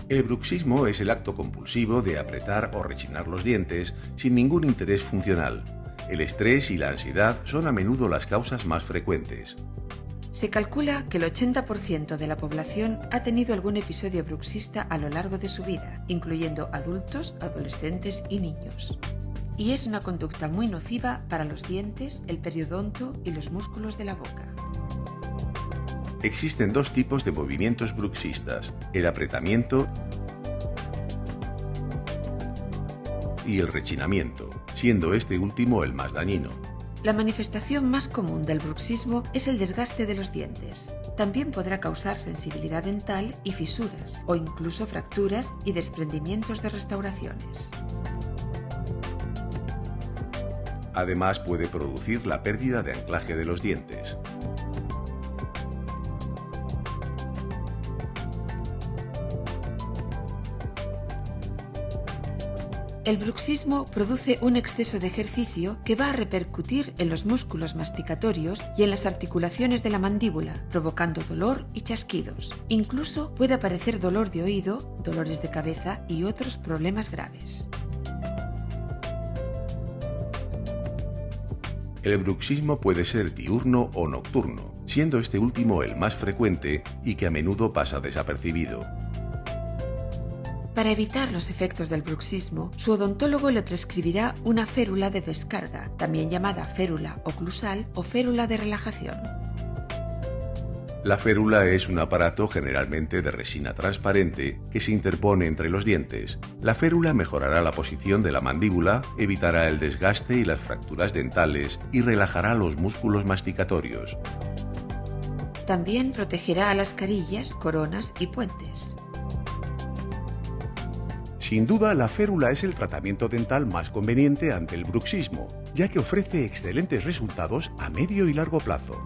El bruxismo es el acto compulsivo de apretar o rechinar los dientes sin ningún interés funcional. El estrés y la ansiedad son a menudo las causas más frecuentes. Se calcula que el 80% de la población ha tenido algún episodio bruxista a lo largo de su vida, incluyendo adultos, adolescentes y niños. Y es una conducta muy nociva para los dientes, el periodonto y los músculos de la boca. Existen dos tipos de movimientos bruxistas: el apretamiento y el rechinamiento, siendo este último el más dañino. La manifestación más común del bruxismo es el desgaste de los dientes. También podrá causar sensibilidad dental y fisuras, o incluso fracturas y desprendimientos de restauraciones. Además, puede producir la pérdida de anclaje de los dientes. El bruxismo produce un exceso de ejercicio que va a repercutir en los músculos masticatorios y en las articulaciones de la mandíbula, provocando dolor y chasquidos. Incluso puede aparecer dolor de oído, dolores de cabeza y otros problemas graves. El bruxismo puede ser diurno o nocturno, siendo este último el más frecuente y que a menudo pasa desapercibido. Para evitar los efectos del bruxismo, su odontólogo le prescribirá una férula de descarga, también llamada férula oclusal o férula de relajación. La férula es un aparato generalmente de resina transparente que se interpone entre los dientes. La férula mejorará la posición de la mandíbula, evitará el desgaste y las fracturas dentales y relajará los músculos masticatorios. También protegerá a las carillas, coronas y puentes. Sin duda, la férula es el tratamiento dental más conveniente ante el bruxismo, ya que ofrece excelentes resultados a medio y largo plazo.